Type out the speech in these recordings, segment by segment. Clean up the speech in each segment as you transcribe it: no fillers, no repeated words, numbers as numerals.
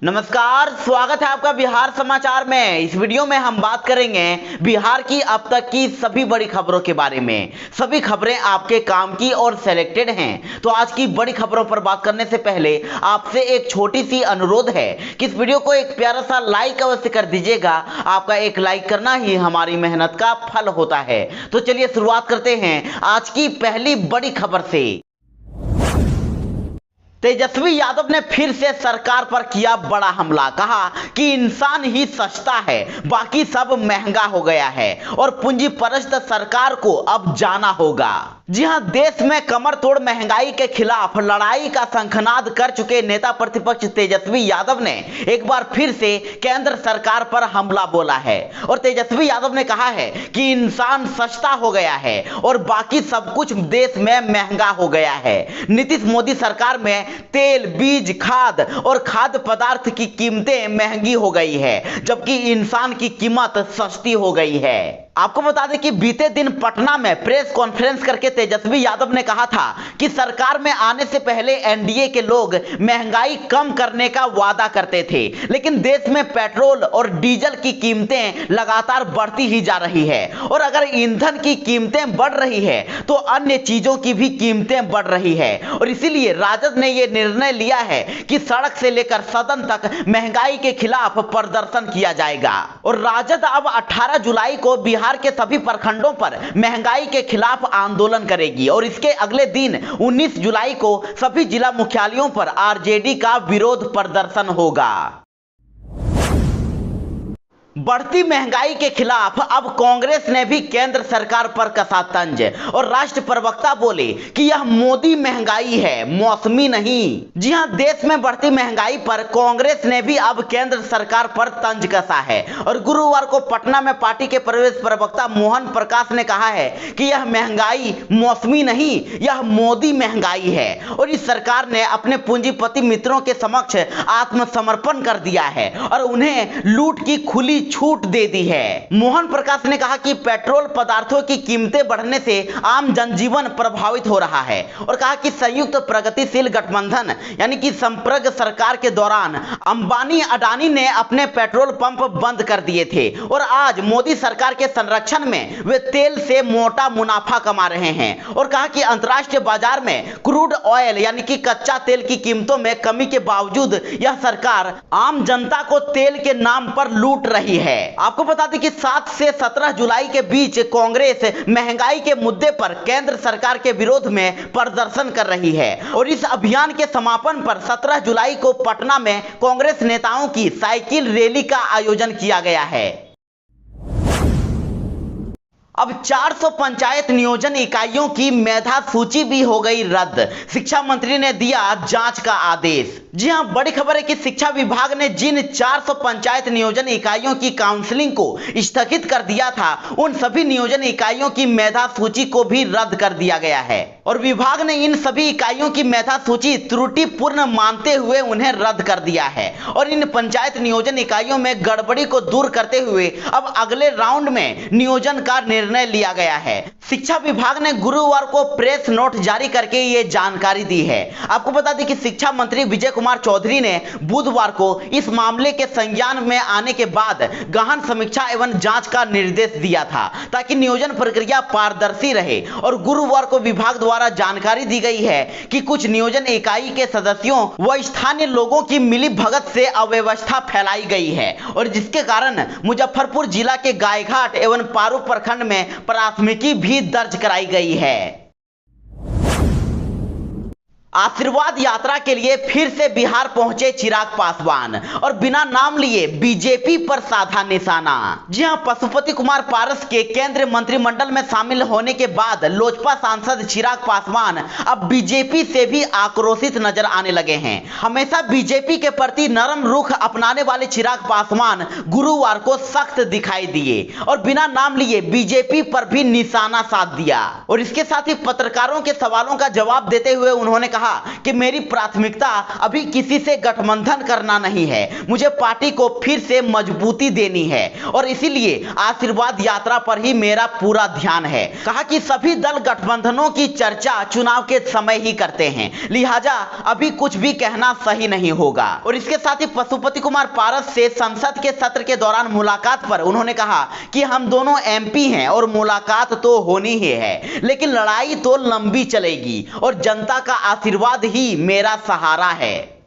नमस्कार, स्वागत है आपका बिहार समाचार में। इस वीडियो में हम बात करेंगे बिहार की अब तक की सभी बड़ी खबरों के बारे में। सभी खबरें आपके काम की और सिलेक्टेड हैं। तो आज की बड़ी खबरों पर बात करने से पहले आपसे एक छोटी सी अनुरोध है कि इस वीडियो को एक प्यारा सा लाइक अवश्य कर दीजिएगा। आपका एक लाइक करना ही हमारी मेहनत का फल होता है। तो चलिए शुरुआत करते हैं आज की पहली बड़ी खबर से। तेजस्वी यादव ने फिर से सरकार पर किया बड़ा हमला। कहा कि इंसान ही सस्ता है, बाकी सब महंगा हो गया है और पूंजीपरस्त सरकार को अब जाना होगा। जी हां, देश में कमर तोड़ महंगाई के खिलाफ लड़ाई का शंखनाद कर चुके नेता प्रतिपक्ष तेजस्वी यादव ने एक बार फिर से केंद्र सरकार पर हमला बोला है। और तेजस्वी यादव ने कहा है कि इंसान सस्ता हो गया है और बाकी सब कुछ देश में महंगा हो गया है। नीतीश मोदी सरकार में तेल, बीज, खाद और खाद्य पदार्थ की कीमतें महंगी हो गई है, जबकि इंसान की कीमत सस्ती हो गई है। आपको बता दें कि बीते दिन पटना में प्रेस कॉन्फ्रेंस करके तेजस्वी यादव ने कहा था कि सरकार में आने से पहले एनडीए के लोग महंगाई कम करने का वादा करते थे, लेकिन देश में पेट्रोल और डीजल की कीमतें लगातार बढ़ती ही जा रही है और अगर ईंधन की कीमतें बढ़ रही है तो अन्य चीजों की भी कीमतें बढ़ रही है। और इसीलिए राजद ने यह निर्णय लिया है कि सड़क से लेकर सदन तक महंगाई के खिलाफ प्रदर्शन किया जाएगा। और राजद अब 18 जुलाई को बिहार के सभी प्रखंडों पर महंगाई के खिलाफ आंदोलन करेगी और इसके अगले दिन 19 जुलाई को सभी जिला मुख्यालयों पर आरजेडी का विरोध प्रदर्शन होगा। बढ़ती महंगाई के खिलाफ अब कांग्रेस ने भी केंद्र सरकार पर कसा तंज और राष्ट्र प्रवक्ता बोले कि यह मोदी महंगाई है, मौसमी नहीं। जी हां, देश में बढ़ती महंगाई पर कांग्रेस ने भी अब केंद्र सरकार पर तंज कसा है और गुरुवार को पटना में पार्टी के प्रदेश प्रवक्ता मोहन प्रकाश ने कहा है कि यह महंगाई मौसमी नहीं, यह मोदी महंगाई है और इस सरकार ने अपने पूंजीपति मित्रों के समक्ष आत्मसमर्पण कर दिया है और उन्हें लूट की खुली छूट दे दी है। मोहन प्रकाश ने कहा कि पेट्रोल पदार्थों की कीमतें बढ़ने से आम जनजीवन प्रभावित हो रहा है और कहा कि संयुक्त प्रगतिशील गठबंधन यानी कि संप्रग सरकार के दौरान अंबानी अडानी ने अपने पेट्रोल पंप बंद कर दिए थे और आज मोदी सरकार के संरक्षण में वे तेल से मोटा मुनाफा कमा रहे हैं। और कहा कि अंतर्राष्ट्रीय बाजार में क्रूड ऑयल यानी कि कच्चा तेल की कीमतों में कमी के बावजूद यह सरकार आम जनता को तेल के नाम पर लूट रही है। आपको बता दें कि 7 से 17 जुलाई के बीच कांग्रेस महंगाई के मुद्दे पर केंद्र सरकार के विरोध में प्रदर्शन कर रही है और इस अभियान के समापन पर 17 जुलाई को पटना में कांग्रेस नेताओं की साइकिल रैली का आयोजन किया गया है। अब 400 पंचायत नियोजन इकाइयों की मेधा सूची भी हो गई रद्द। शिक्षा मंत्री ने दिया जांच का आदेश। जी हां, बड़ी खबर है कि शिक्षा विभाग ने जिन 400 पंचायत नियोजन इकाइयों की काउंसलिंग को स्थगित कर दिया था, उन सभी नियोजन इकाइयों की मेधा सूची को भी रद्द कर दिया गया है और विभाग ने इन सभी इकाइयों की मेधा सूची त्रुटिपूर्ण मानते हुए उन्हें रद्द कर दिया है और इन पंचायत नियोजन इकाइयों में गड़बड़ी को दूर करते हुए अब अगले राउंड में नियोजन का निर्णय लिया गया है। शिक्षा विभाग ने गुरुवार को प्रेस नोट जारी करके ये जानकारी दी है। आपको बता दें कि शिक्षा मंत्री विजय कुमार चौधरी ने बुधवार को इस मामले के संज्ञान में आने के बाद गहन समीक्षा एवं जांच का निर्देश दिया था ताकि नियोजन प्रक्रिया पारदर्शी रहे। और गुरुवार को विभाग द्वारा जानकारी दी गई है कि कुछ नियोजन इकाई के सदस्यों व स्थानीय लोगों की मिली भगत से अव्यवस्था फैलाई गई है और जिसके कारण मुजफ्फरपुर जिला के गायघाट एवं पारू प्रखंड में प्राथमिकी भी दर्ज कराई गई है। आशीर्वाद यात्रा के लिए फिर से बिहार पहुंचे चिराग पासवान और बिना नाम लिए बीजेपी पर साधा निशाना। जी हां, पशुपति कुमार पारस के केंद्रीय मंत्रिमंडल में शामिल होने के बाद लोजपा सांसद चिराग पासवान अब बीजेपी से भी आक्रोशित नजर आने लगे हैं। हमेशा बीजेपी के प्रति नरम रुख अपनाने वाले चिराग पासवान गुरुवार को सख्त दिखाई दिए और बिना नाम लिए बीजेपी पर भी निशाना साध दिया। और इसके साथ ही पत्रकारों के सवालों का जवाब देते हुए उन्होंने कहा कहा कि मेरी प्राथमिकता अभी किसी से गठबंधन करना नहीं है, मुझे पार्टी को फिर से मजबूती देनी है और इसीलिए आशीर्वाद यात्रा पर ही मेरा पूरा ध्यान है। कहा कि सभी दल गठबंधनों की चर्चा चुनाव के समय ही करते हैं, लिहाजा अभी कुछ भी कहना सही नहीं होगा। और इसके साथ ही पशुपति कुमार पारस से संसद के सत्र के दौरान मुलाकात पर उन्होंने कहा कि हम दोनों एमपी हैं और मुलाकात तो होनी ही है, लेकिन लड़ाई तो लंबी चलेगी और जनता का आशीर्वाद ही मेरा सहारा है।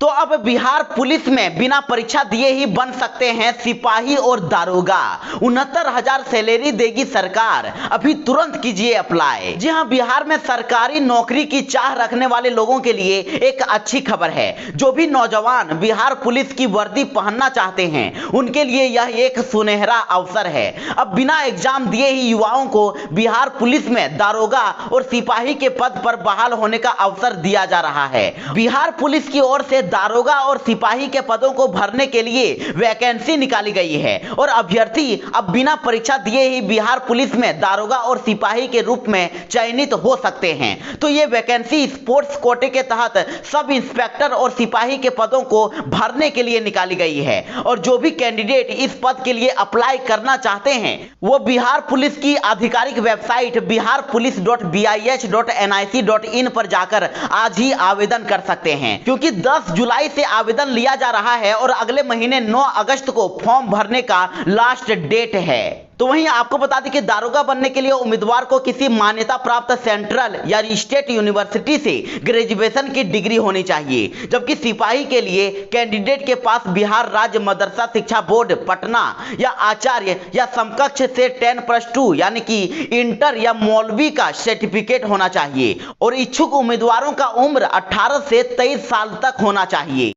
तो अब बिहार पुलिस में बिना परीक्षा दिए ही बन सकते हैं सिपाही और दारोगा। 69,000 सैलरी देगी सरकार, अभी तुरंत कीजिए अप्लाई। जी हां, बिहार में सरकारी नौकरी की चाह रखने वाले लोगों के लिए एक अच्छी खबर है। जो भी नौजवान बिहार पुलिस की वर्दी पहनना चाहते हैं उनके लिए यह एक सुनहरा अवसर है। अब बिना एग्जाम दिए ही युवाओं को बिहार पुलिस में दारोगा और सिपाही के पद पर बहाल होने का अवसर दिया जा रहा है। बिहार पुलिस की ओर से दारोगा और सिपाही के पदों को भरने के लिए वैकेंसी निकाली गई है और अभ्यर्थी अब बिना परीक्षा दिए ही बिहार पुलिस में दारोगा और सिपाही के रूप में चयनित हो सकते हैं। तो ये वैकेंसी स्पोर्ट्स कोटे के तहत सब इंस्पेक्टर और सिपाही के पदों को भरने के लिए निकाली गई है और जो भी कैंडिडेट इस पद के लिए अप्लाई करना चाहते हैं वो बिहार पुलिस की आधिकारिक वेबसाइट biharpolice.bih.nic.in पर जाकर आज ही आवेदन कर सकते हैं, क्योंकि 10 जुलाई से आवेदन लिया जा रहा है और अगले महीने 9 अगस्त को फॉर्म भरने का लास्ट डेट है। तो वहीं आपको बता दें कि दारोगा बनने के लिए उम्मीदवार को किसी मान्यता प्राप्त सेंट्रल या स्टेट यूनिवर्सिटी से ग्रेजुएशन की डिग्री होनी चाहिए, जबकि सिपाही के लिए कैंडिडेट के पास बिहार राज्य मदरसा शिक्षा बोर्ड पटना या आचार्य या समकक्ष से 10+2 यानी कि इंटर या मौलवी का सर्टिफिकेट होना चाहिए और इच्छुक उम्मीदवारों का उम्र 18 से 23 साल तक होना चाहिए।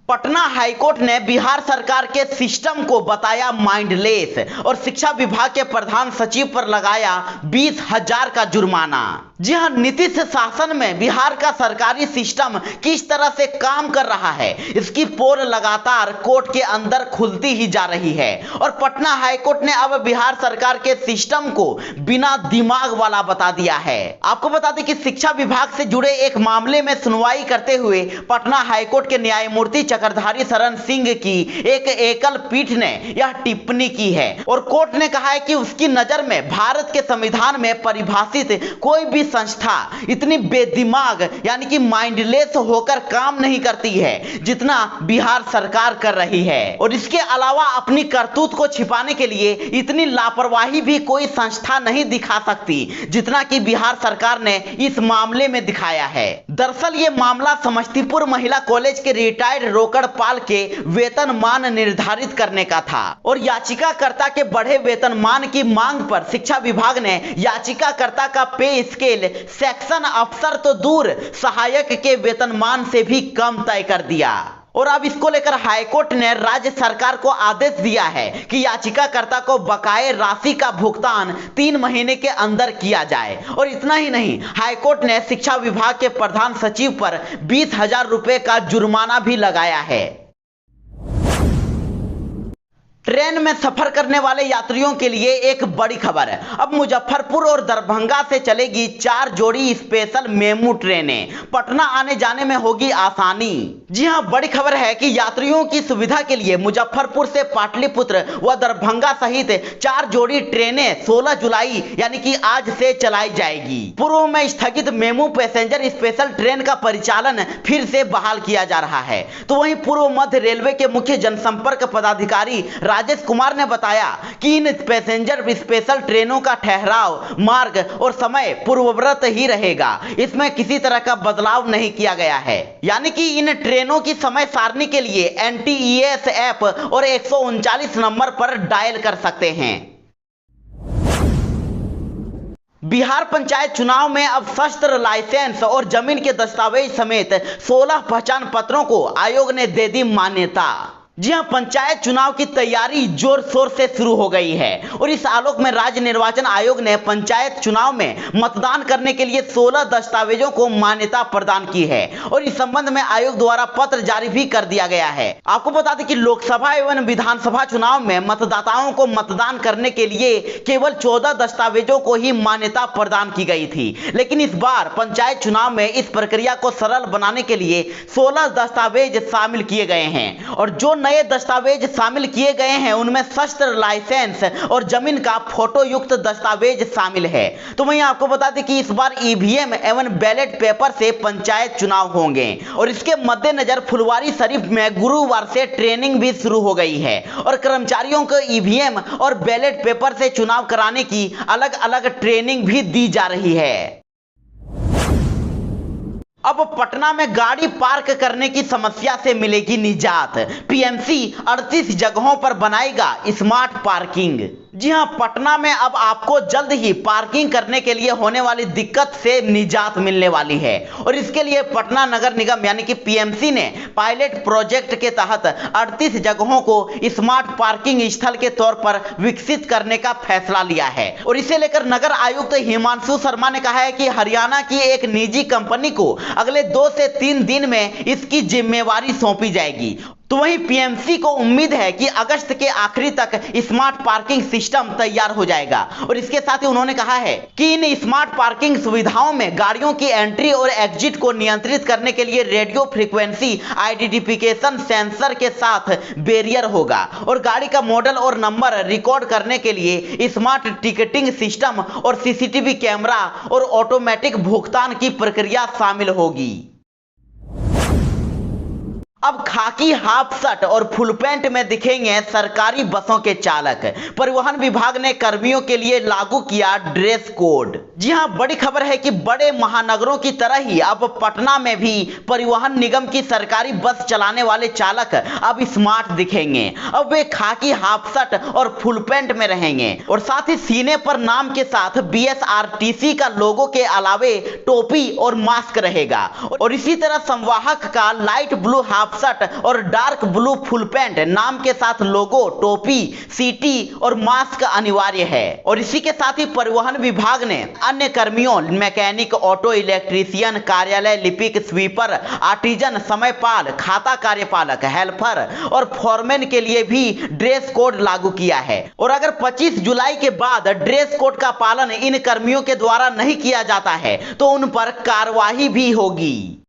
पटना हाईकोर्ट ने बिहार सरकार के सिस्टम को बताया माइंडलेस और शिक्षा विभाग के प्रधान सचिव पर लगाया 20,000 का जुर्माना। जी हां, नीतीश शासन में बिहार का सरकारी सिस्टम किस तरह से काम कर रहा है इसकी पोल लगातार कोर्ट के अंदर खुलती ही जा रही है और पटना हाईकोर्ट ने अब बिहार सरकार के सिस्टम को बिना दिमाग वाला बता दिया है। आपको बता दें कि शिक्षा विभाग से जुड़े एक मामले में सुनवाई करते हुए पटना हाईकोर्ट के न्यायमूर्ति चक्रधारी शरण सिंह की एक एकल पीठ ने यह टिप्पणी की है और कोर्ट ने कहा है कि उसकी नजर में भारत के संविधान में परिभाषित कोई भी संस्था इतनी बेदिमाग यानी कि माइंडलेस होकर काम नहीं करती है जितना बिहार सरकार कर रही है और इसके अलावा अपनी करतूत को छिपाने के लिए इतनी लापरवाही भी कोई संस्था नहीं दिखा सकती जितना कि बिहार सरकार ने इस मामले में दिखाया है। दरअसल ये मामला समस्तीपुर महिला कॉलेज के रिटायर्ड रोकड़पाल के वेतनमान निर्धारित करने का था और याचिकाकर्ता के बढ़े वेतनमान की मांग पर शिक्षा विभाग ने याचिकाकर्ता का पे स्केल सेक्शन अफसर तो दूर सहायक के वेतनमान से भी कम तय कर दिया और अब इसको लेकर हाईकोर्ट ने राज्य सरकार को आदेश दिया है कि याचिकाकर्ता को बकाये राशि का भुगतान 3 महीने के अंदर किया जाए और इतना ही नहीं, हाईकोर्ट ने शिक्षा विभाग के प्रधान सचिव पर 20,000 रुपए का जुर्माना भी लगाया है। ट्रेन में सफर करने वाले यात्रियों के लिए एक बड़ी खबर है। अब मुजफ्फरपुर और दरभंगा से चलेगी 4 जोड़ी स्पेशल मेमू ट्रेनें, पटना आने जाने में होगी आसानी। जी हां, बड़ी खबर है कि यात्रियों की सुविधा के लिए मुजफ्फरपुर से पाटलिपुत्र व दरभंगा सहित 4 जोड़ी ट्रेनें 16 जुलाई यानी कि आज से चलाई जाएगी। पूर्व में स्थगित मेमू पैसेंजर स्पेशल ट्रेन का परिचालन फिर से बहाल किया जा रहा है। तो वहीं पूर्व मध्य रेलवे के मुख्य जनसंपर्क पदाधिकारी राजेश कुमार ने बताया कि इन पैसेंजर स्पेशल ट्रेनों का ठहराव, मार्ग और समय पूर्ववत ही रहेगा, इसमें किसी तरह का बदलाव नहीं किया गया है। यानी कि इन ट्रेनों की समय सारणी के लिए NTES ऐप और 139 नंबर पर डायल कर सकते हैं। बिहार पंचायत चुनाव में अब शस्त्र लाइसेंस और जमीन के दस्तावेज समेत 16 पहचान पत्रों को आयोग ने दे दी मान्यता। जी हां, पंचायत चुनाव की तैयारी जोर शोर से शुरू हो गई है और इस आलोक में राज्य निर्वाचन आयोग ने पंचायत चुनाव में मतदान करने के लिए 16 दस्तावेजों को मान्यता प्रदान की है और इस संबंध में आयोग द्वारा पत्र जारी भी कर दिया गया है। आपको बता दें कि लोकसभा एवं विधानसभा चुनाव में मतदाताओं को मतदान करने के लिए केवल 14 दस्तावेजों को ही मान्यता प्रदान की गई थी, लेकिन इस बार पंचायत चुनाव में इस प्रक्रिया को सरल बनाने के लिए 16 दस्तावेज शामिल किए गए हैं और जो नए दस्तावेज शामिल किए गए हैं उनमें शस्त्र लाइसेंस और जमीन का फोटो युक्त दस्तावेज शामिल है। तो वहीं आपको बता दें कि इस बार ईवीएम एवं बैलेट पेपर से पंचायत चुनाव होंगे और इसके मद्देनजर फुलवारी शरीफ में गुरुवार से ट्रेनिंग भी शुरू हो गई है और कर्मचारियों को ईवीएम और बैलेट पेपर से चुनाव कराने की अलग अलग ट्रेनिंग भी दी जा रही है। अब पटना में गाड़ी पार्क करने की समस्या से मिलेगी निजात। पीएमसी 38 जगहों पर बनाएगा स्मार्ट पार्किंग। जी हां, पटना में अब आपको जल्द ही पार्किंग करने के लिए होने वाली दिक्कत से निजात मिलने वाली है और इसके लिए पटना नगर निगम यानी कि पीएमसी ने पायलट प्रोजेक्ट के तहत 38 जगहों को स्मार्ट पार्किंग स्थल के तौर पर विकसित करने का फैसला लिया है और इसे लेकर नगर आयुक्त हिमांशु शर्मा ने कहा है कि हरियाणा की एक निजी कंपनी को अगले 2 से 3 दिन में इसकी जिम्मेवारी सौंपी जाएगी। तो वहीं पीएमसी को उम्मीद है कि अगस्त के आखिरी तक स्मार्ट पार्किंग सिस्टम तैयार हो जाएगा और इसके साथ ही उन्होंने कहा है कि इन स्मार्ट पार्किंग सुविधाओं में गाड़ियों की एंट्री और एग्जिट को नियंत्रित करने के लिए रेडियो फ्रीक्वेंसी आइडेंटिफिकेशन सेंसर के साथ बैरियर होगा और गाड़ी का मॉडल और नंबर रिकॉर्ड करने के लिए स्मार्ट टिकटिंग सिस्टम और सीसीटीवी कैमरा और ऑटोमेटिक भुगतान की प्रक्रिया शामिल होगी। अब खाकी हाफ शर्ट और फुल पैंट में दिखेंगे सरकारी बसों के चालक। परिवहन विभाग ने कर्मियों के लिए लागू किया ड्रेस कोड। जी हां, बड़ी खबर है कि बड़े महानगरों की तरह ही अब पटना में भी परिवहन निगम की सरकारी बस चलाने वाले चालक अब स्मार्ट दिखेंगे। अब वे खाकी हाफ शर्ट और फुल पैंट में रहेंगे और साथ ही सीने पर नाम के साथ बीएसआरटीसी का लोगो के अलावे टोपी और मास्क रहेगा और इसी तरह संवाहक का लाइट ब्लू हाफ शर्ट और डार्क ब्लू फुल पैंट नाम के साथ लोगो, टोपी, सीटी और मास्क अनिवार्य है। और इसी के साथ ही परिवहन विभाग ने अन्य कर्मियों मैकेनिक, ऑटो इलेक्ट्रीशियन, कार्यालय लिपिक, स्वीपर, आर्टिजन, समयपाल, खाता कार्यपालक, हेल्पर और फॉरमैन के लिए भी ड्रेस कोड लागू किया है और अगर 25 जुलाई के बाद ड्रेस कोड का पालन इन कर्मियों के द्वारा नहीं किया जाता है तो उन पर कार्रवाई भी होगी।